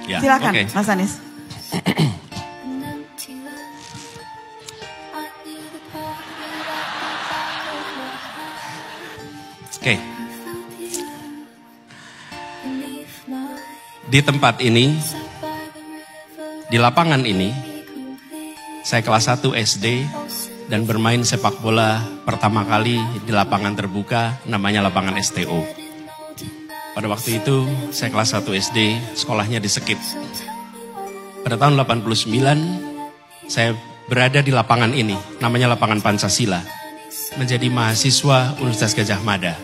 Ya, silakan, okay. Mas Anies. Oke. Di tempat ini, di lapangan ini, saya kelas 1 SD dan bermain sepak bola pertama kali di lapangan terbuka, namanya lapangan STO. Pada waktu itu, saya kelas 1 SD, sekolahnya di Sekip. Pada tahun 89, saya berada di lapangan ini, namanya lapangan Pancasila, menjadi mahasiswa Universitas Gadjah Mada.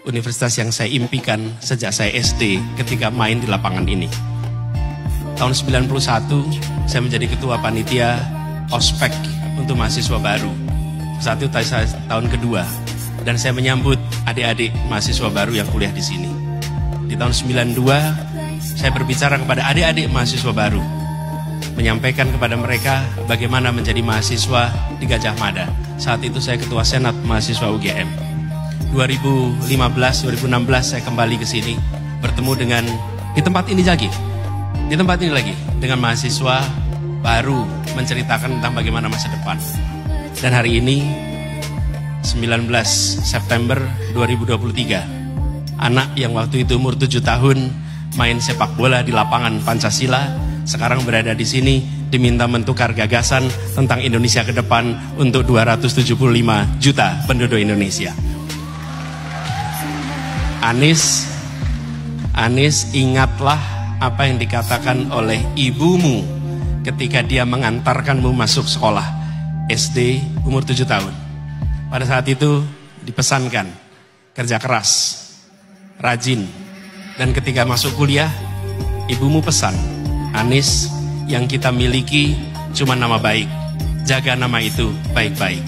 Universitas yang saya impikan sejak saya SD ketika main di lapangan ini. Tahun 91, saya menjadi ketua panitia ospek untuk mahasiswa baru. Saat itu saya tahun kedua, dan saya menyambut adik-adik mahasiswa baru yang kuliah di sini. Di tahun 92, saya berbicara kepada adik-adik mahasiswa baru, menyampaikan kepada mereka bagaimana menjadi mahasiswa di Gadjah Mada. Saat itu saya ketua senat mahasiswa UGM. 2015-2016 saya kembali ke sini, bertemu dengan di tempat ini lagi, dengan mahasiswa baru menceritakan tentang bagaimana masa depan. Dan hari ini 19 September 2023, anak yang waktu itu umur 7 tahun main sepak bola di lapangan Pancasila sekarang berada di sini, diminta mentukar gagasan tentang Indonesia ke depan untuk 275 juta penduduk Indonesia. Anies, ingatlah apa yang dikatakan oleh ibumu ketika dia mengantarkanmu masuk sekolah SD umur 7 tahun. Pada saat itu dipesankan kerja keras, rajin, dan ketika masuk kuliah ibumu pesan, Anies, yang kita miliki cuma nama baik, jaga nama itu baik-baik.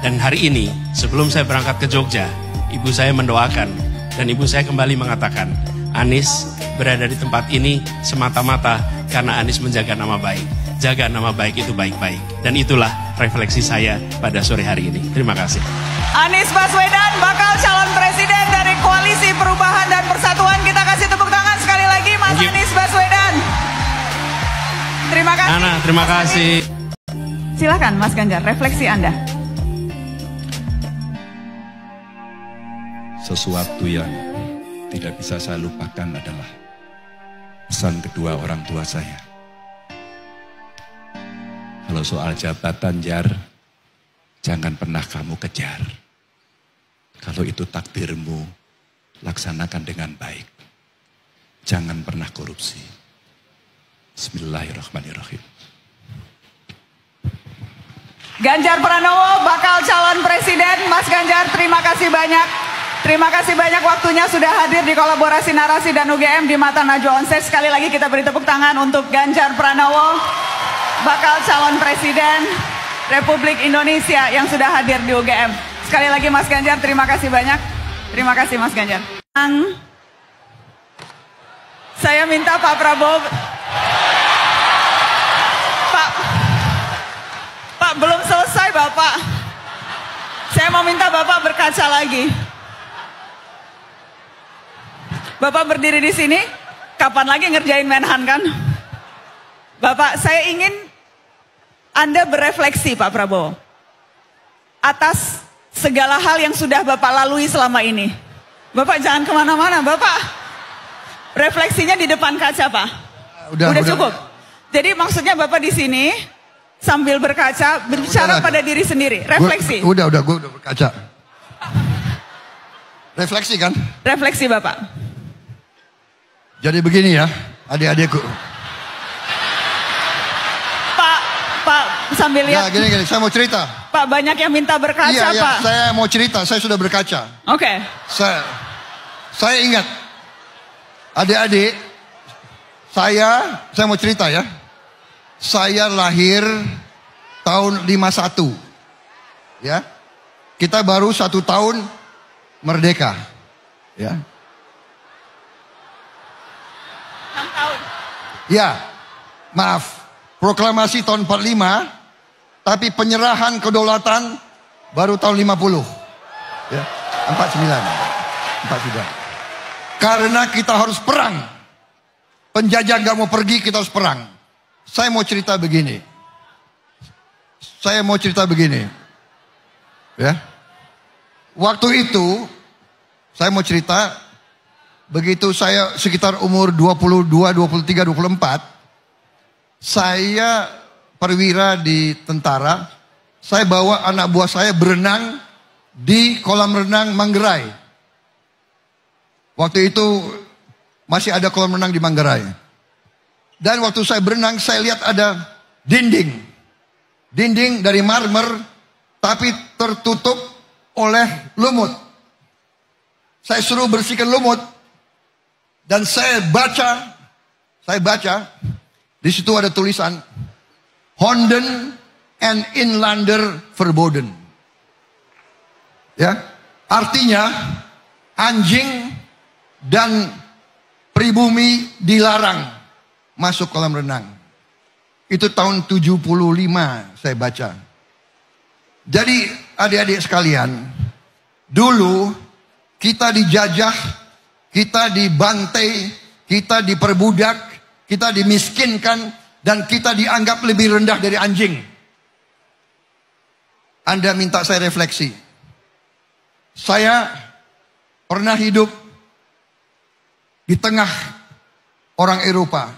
Dan hari ini sebelum saya berangkat ke Jogja, ibu saya mendoakan dan ibu saya kembali mengatakan, Anies berada di tempat ini semata-mata karena Anies menjaga nama baik. Jaga nama baik itu baik-baik. Dan itulah refleksi saya pada sore hari ini. Terima kasih. Anies Baswedan, bakal calon presiden dari Koalisi Perubahan dan Persatuan. Kita kasih tepuk tangan sekali lagi, Mas Anies Baswedan. Terima kasih. Ana, terima kasih. Silakan Mas Ganjar, refleksi Anda. Sesuatu yang tidak bisa saya lupakan adalah pesan kedua orang tua saya. Kalau soal jabatan, Jar, jangan pernah kamu kejar. Kalau itu takdirmu, laksanakan dengan baik. Jangan pernah korupsi. Bismillahirrahmanirrahim. Ganjar Pranowo, bakal calon presiden. Mas Ganjar, terima kasih banyak. Terima kasih banyak waktunya sudah hadir di Kolaborasi Narasi dan UGM di Mata Najwa Onstage. Sekali lagi kita beri tepuk tangan untuk Ganjar Pranowo, bakal calon presiden Republik Indonesia yang sudah hadir di UGM. Sekali lagi Mas Ganjar, terima kasih banyak. Terima kasih Mas Ganjar. Saya minta Pak Prabowo. Pak, belum selesai Bapak. Saya mau minta Bapak berkaca lagi. Bapak berdiri di sini, kapan lagi ngerjain Menhan kan? Bapak, saya ingin Anda berefleksi Pak Prabowo atas segala hal yang sudah Bapak lalui selama ini. Bapak jangan kemana-mana, Bapak refleksinya di depan kaca Pak. Udah cukup. Jadi maksudnya Bapak di sini sambil berkaca, berbicara pada diri sendiri, refleksi. Gue udah berkaca. Refleksi kan? Refleksi Bapak. Jadi begini ya, adik-adikku. Pak, sambil lihat. Ya gini, saya mau cerita. Pak, banyak yang minta berkaca, iya, Pak. Saya mau cerita, saya sudah berkaca. Oke. Saya ingat, adik-adik, saya mau cerita ya. Saya lahir tahun 51. Ya. Kita baru 1 tahun merdeka. Ya. 6 tahun. Ya, maaf. Proklamasi tahun 45, tapi penyerahan kedaulatan baru tahun 50. Ya, 49. Karena kita harus perang. penjajah nggak mau pergi, kita harus perang. Saya mau cerita begini. Ya. Waktu itu, saya mau cerita, begitu saya sekitar umur 22, 23, 24, saya perwira di tentara, saya bawa anak buah saya berenang di kolam renang Manggarai. Waktu itu masih ada kolam renang di Manggarai. Dan waktu saya berenang, saya lihat ada dinding. Dinding dari marmer, tapi tertutup oleh lumut. Saya suruh bersihkan lumut. Dan saya baca, di situ ada tulisan, Honden en inlander verboden. Ya, artinya anjing dan pribumi dilarang masuk kolam renang. Itu tahun 75 saya baca. Jadi adik-adik sekalian, dulu kita dijajah, kita dibantai, kita diperbudak, kita dimiskinkan, dan kita dianggap lebih rendah dari anjing. Anda minta saya refleksi. Saya pernah hidup di tengah orang Eropa.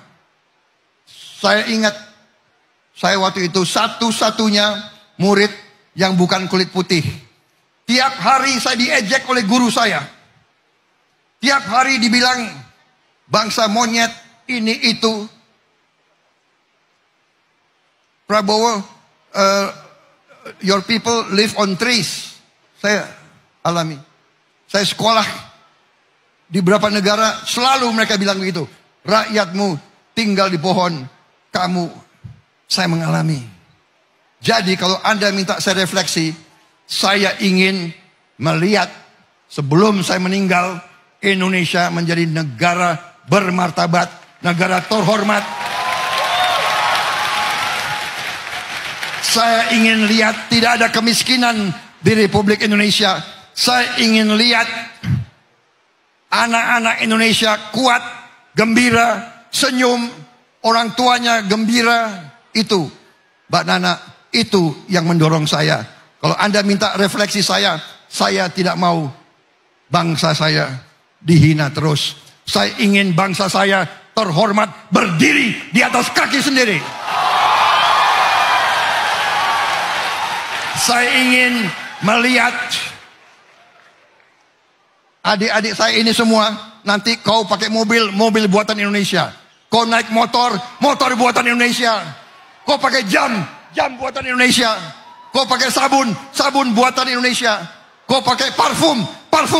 Saya ingat, saya waktu itu satu-satunya murid yang bukan kulit putih. Tiap hari saya diejek oleh guru saya. Tiap hari dibilang, bangsa monyet, ini itu. Prabowo, your people live on trees. Saya alami. Saya sekolah di beberapa negara, selalu mereka bilang begitu. Rakyatmu tinggal di pohon, kamu. Saya mengalami. Jadi kalau Anda minta saya refleksi, saya ingin melihat sebelum saya meninggal, Indonesia menjadi negara bermartabat, negara terhormat. Saya ingin lihat tidak ada kemiskinan di Republik Indonesia. Saya ingin lihat anak-anak Indonesia kuat, gembira, senyum, orang tuanya gembira. Itu, Mbak Nana, itu yang mendorong saya. Kalau Anda minta refleksi saya tidak mau bangsa saya dihina terus. Saya ingin bangsa saya terhormat, berdiri di atas kaki sendiri. Saya ingin melihat adik-adik saya ini semua, nanti kau pakai mobil buatan Indonesia. Kau naik motor buatan Indonesia. Kau pakai jam buatan Indonesia. Kau pakai sabun buatan Indonesia. Kau pakai parfum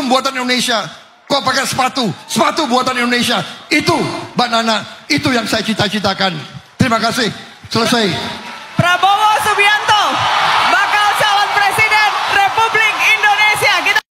buatan Indonesia. Kau pakai sepatu buatan Indonesia. Itu, Mbak Nana, itu yang saya cita-citakan. Terima kasih. Selesai. Prabowo Subianto.